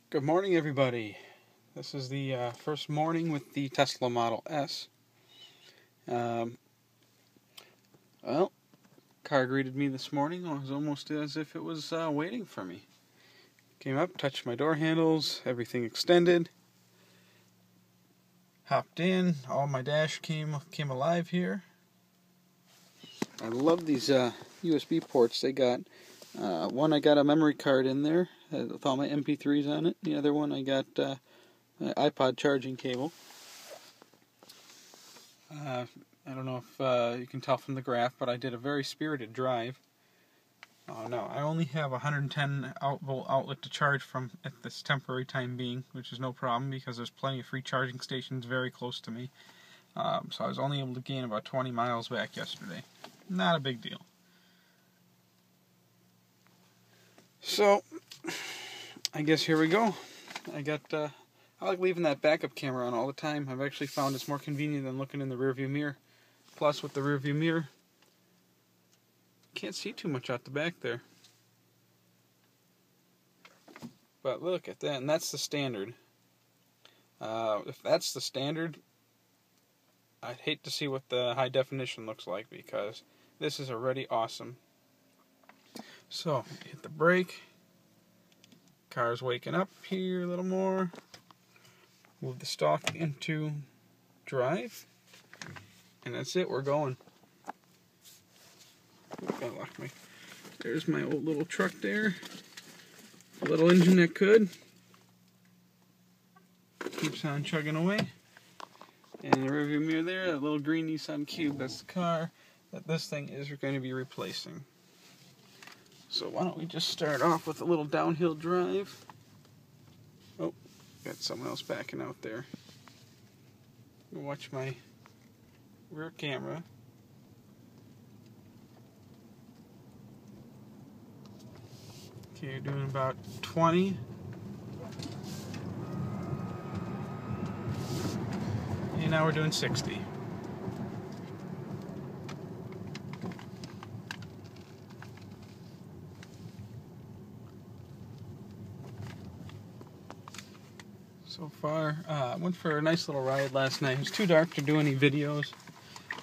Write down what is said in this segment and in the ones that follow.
Good morning, everybody. This is the first morning with the Tesla Model S. Well, car greeted me this morning. It was almost as if it was waiting for me. Came up, touched my door handles, everything extended. Hopped in, all my dash came alive here. I love these USB ports they got. One I got a memory card in there with all my MP3s on it. The other one I got my iPod charging cable. I don't know if you can tell from the graph, but I did a very spirited drive. Oh no, I only have 110 volt outlet to charge from at this temporary time being, which is no problem because there's plenty of free charging stations very close to me. So I was only able to gain about 20 miles back yesterday. Not a big deal. So, I guess here we go. I like leaving that backup camera on all the time. I've actually found it's more convenient than looking in the rearview mirror. Plus, with the rearview mirror, can't see too much out the back there. But look at that, and that's the standard. If that's the standard, I'd hate to see what the high definition looks like because this is already awesome. So, hit the brake. Car's waking up here a little more. Move the stalk into drive. And that's it, we're going. Gotta lock me. There's my old little truck there. A little engine that could. Keeps on chugging away. And the rearview mirror there, that little green Nissan Cube, that's the car that this thing is going to be replacing. So why don't we just start off with a little downhill drive. Oh, got someone else backing out there. Watch my rear camera. Okay, you're doing about 20. And now we're doing 60. So far, I went for a nice little ride last night. It was too dark to do any videos,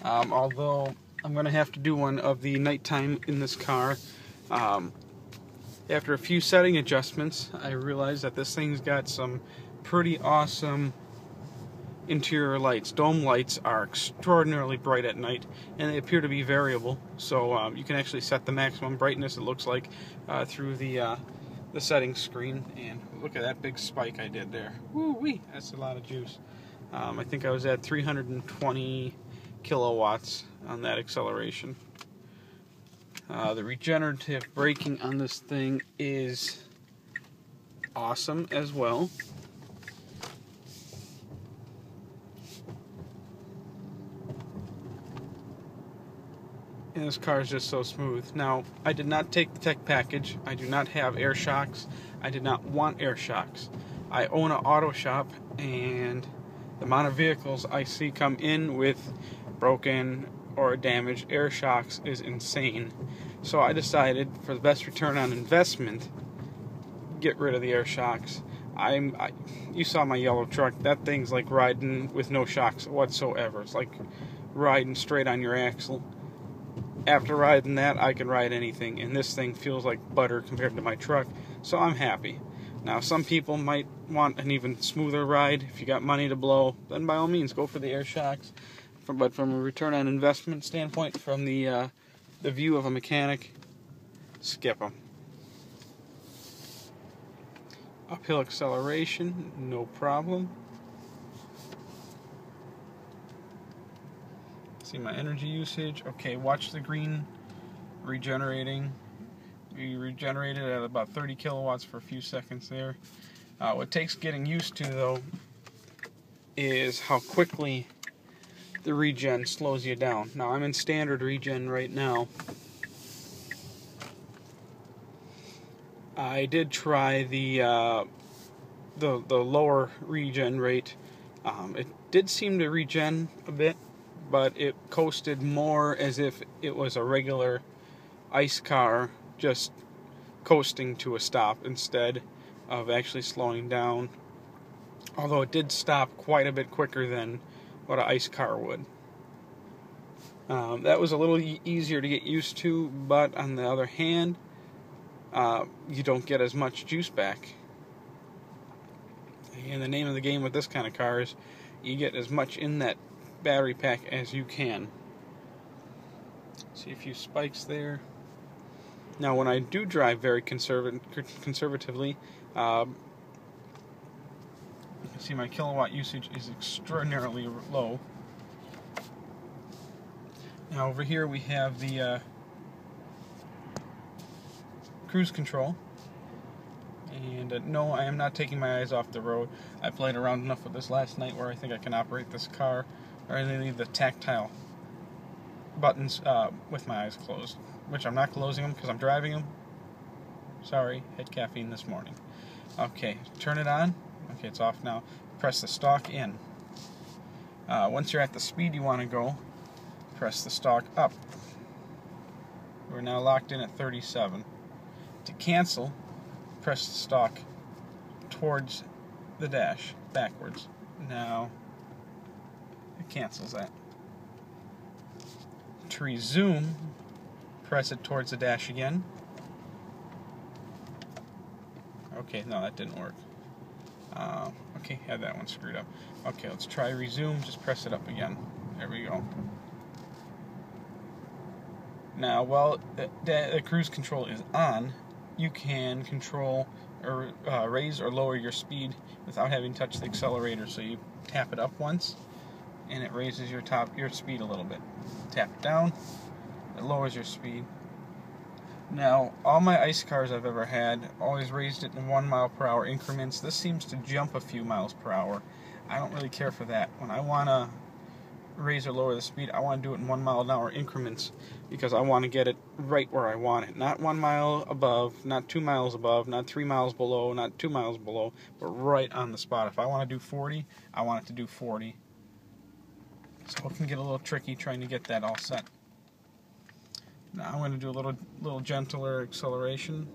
although I'm going to have to do one of the nighttime in this car. After a few setting adjustments, I realized that this thing's got some pretty awesome interior lights. Dome lights are extraordinarily bright at night, and they appear to be variable, so you can actually set the maximum brightness, it looks like, through the settings screen. And look at that big spike I did there. Woo-wee, that's a lot of juice. I think I was at 320 kilowatts on that acceleration. The regenerative braking on this thing is awesome as well. And this car is just so smooth. Now, I did not take the tech package. I do not have air shocks. I did not want air shocks. I own an auto shop, and the amount of vehicles I see come in with broken or damaged air shocks is insane. So I decided, for the best return on investment, get rid of the air shocks. You saw my yellow truck. That thing's like riding with no shocks whatsoever. It's like riding straight on your axle. After riding that, I can ride anything, and this thing feels like butter compared to my truck, so I'm happy. Now, some people might want an even smoother ride. If you got money to blow, then by all means, go for the air shocks. But from a return on investment standpoint, from the view of a mechanic, skip them. Uphill acceleration, no problem. See my energy usage. Okay, watch the green regenerating. We regenerated at about 30 kilowatts for a few seconds there. What takes getting used to, though, is how quickly the regen slows you down. Now, I'm in standard regen right now. I did try the lower regen rate. It did seem to regen a bit, but it coasted more as if it was a regular ICE car just coasting to a stop instead of actually slowing down, although it did stop quite a bit quicker than what an ice car would. That was a little easier to get used to, but on the other hand, you don't get as much juice back. And the name of the game with this kind of car is you get as much in that battery pack as you can. See a few spikes there. Now, when I do drive very conservatively, you can see my kilowatt usage is extraordinarily low. Now, over here we have the cruise control. And no, I am not taking my eyes off the road. I played around enough with this last night where I think I can operate this car, or I leave the tactile buttons with my eyes closed, which I'm not closing them because I'm driving them. Sorry, had caffeine this morning. Okay, turn it on. Okay, it's off now. Press the stalk in. Once you're at the speed you want to go, press the stalk up. We're now locked in at 37. To cancel, press the stalk towards the dash, backwards. Now, it cancels that. To resume, press it towards the dash again. Okay, no, that didn't work. Okay, had that one screwed up. Okay, let's try resume, just press it up again. There we go. Now, while the cruise control is on, you can control or raise or lower your speed without having to touch the accelerator. So you tap it up once, and it raises your speed a little bit. Tap it down, it lowers your speed. Now, all my ice cars I've ever had always raised it in 1 mile per hour increments. This seems to jump a few miles per hour. I don't really care for that. When I want to raise or lower the speed, I want to do it in 1 mile an hour increments because I want to get it right where I want it. Not 1 mile above, not 2 miles above, not 3 miles below, not 2 miles below, but right on the spot. If I want to do 40, I want it to do 40. So it can get a little tricky trying to get that all set. Now I'm going to do a little gentler acceleration.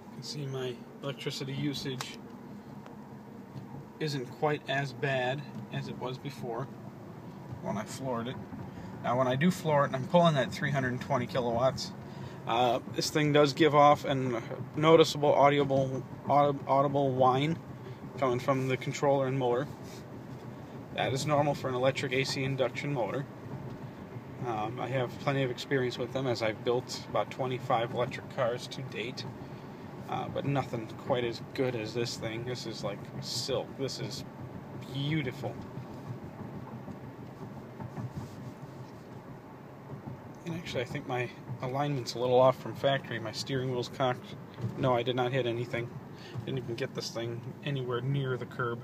You can see my electricity usage isn't quite as bad as it was before when I floored it. Now when I do floor it and I'm pulling that 320 kilowatts, this thing does give off a noticeable audible whine coming from the controller and motor. That is normal for an electric AC induction motor. I have plenty of experience with them as I've built about 25 electric cars to date, but nothing quite as good as this thing. This is like silk. This is beautiful. And actually I think my alignment's a little off from factory. My steering wheel's cocked. No, I did not hit anything. Didn't even get this thing anywhere near the curb.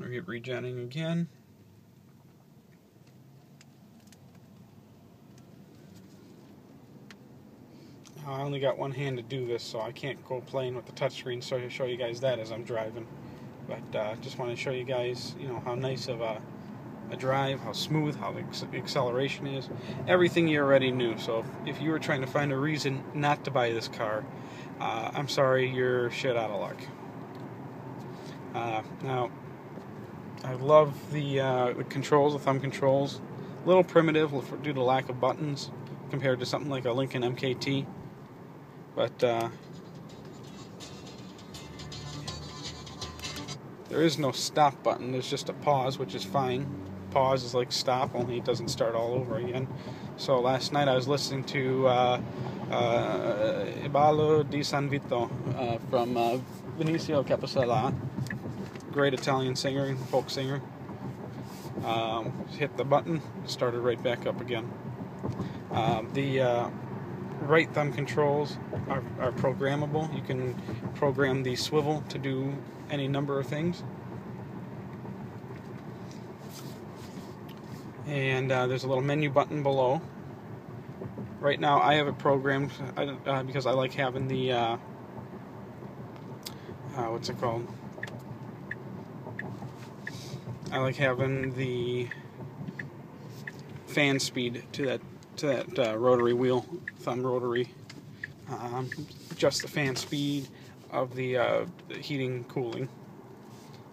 I'll get regenning again. I only got one hand to do this, so I can't go playing with the touchscreen, so I'll show you guys that as I'm driving. But just want to show you guys, how nice of a drive, how smooth, how the acceleration is. Everything you already knew. So if you were trying to find a reason not to buy this car, I'm sorry, you're shit out of luck. Now, I love the controls, the thumb controls. A little primitive due to lack of buttons compared to something like a Lincoln MKT. But there is no stop button. There's just a pause, which is fine. Pause is like stop, only it doesn't start all over again. So last night I was listening to Ibalo di San Vito from Vinicio Capocella, great Italian singer, folk singer. Hit the button, started right back up again. The right thumb controls are programmable. You can program the swivel to do any number of things. And there's a little menu button below. Right now I have it programmed because I like having the what's it called? I like having the fan speed to that rotary wheel, thumb rotary. Just the fan speed of the heating, cooling.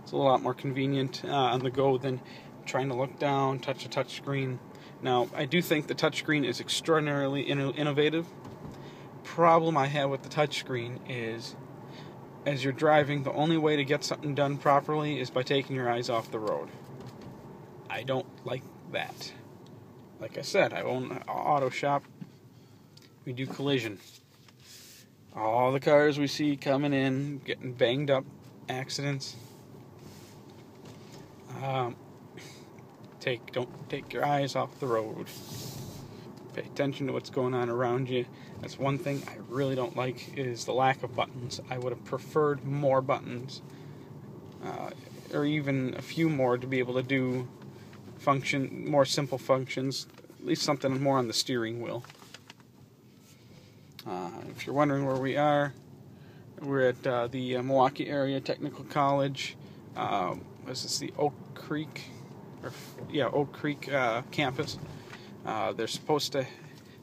It's a lot more convenient on the go than trying to look down, touch a touch screen. Now, I do think the touchscreen is extraordinarily innovative. Problem I have with the touchscreen is, as you're driving, the only way to get something done properly is by taking your eyes off the road. I don't like that. Like I said, I own an auto shop. We do collision. All the cars we see coming in, getting banged up, accidents. Don't take your eyes off the road. Pay attention to what's going on around you. That's one thing I really don't like, is the lack of buttons. I would have preferred more buttons, or even a few more to be able to do more simple functions. At least something more on the steering wheel. If you're wondering where we are, we're at the Milwaukee Area Technical College. This is the Oak Creek campus. They're supposed to.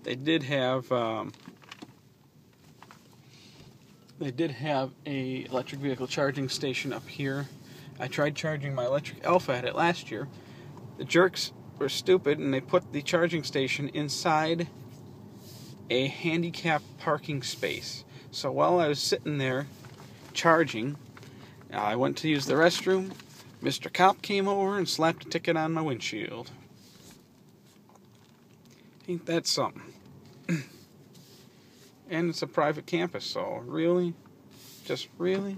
They did have a electric vehicle charging station up here. I tried charging my electric Alpha at it last year. The jerks were stupid, and they put the charging station inside a handicapped parking space. So while I was sitting there charging, I went to use the restroom. Mr. Cop came over and slapped a ticket on my windshield. Ain't that something? And it's a private campus, so really? Just really?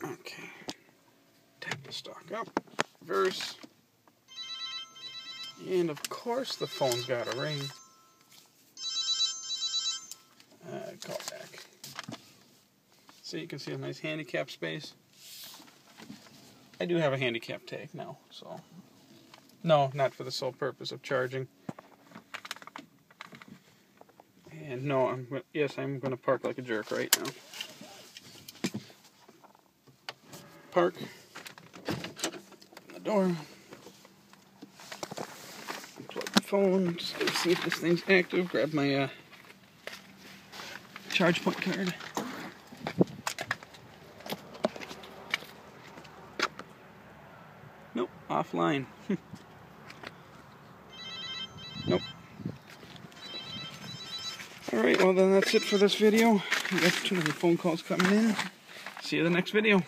Okay. Tap the stock up. Reverse. And of course the phone's got a ring. Call back. So you can see a nice handicap space. I do have a handicap tag now, so no, not for the sole purpose of charging. And no, I'm going to park like a jerk right now. Park. The door. Plug the phone. Just to see if this thing's active. Grab my charge point card. Nope, offline. Nope. Alright, well then that's it for this video. I got too many phone calls coming in. See you in the next video.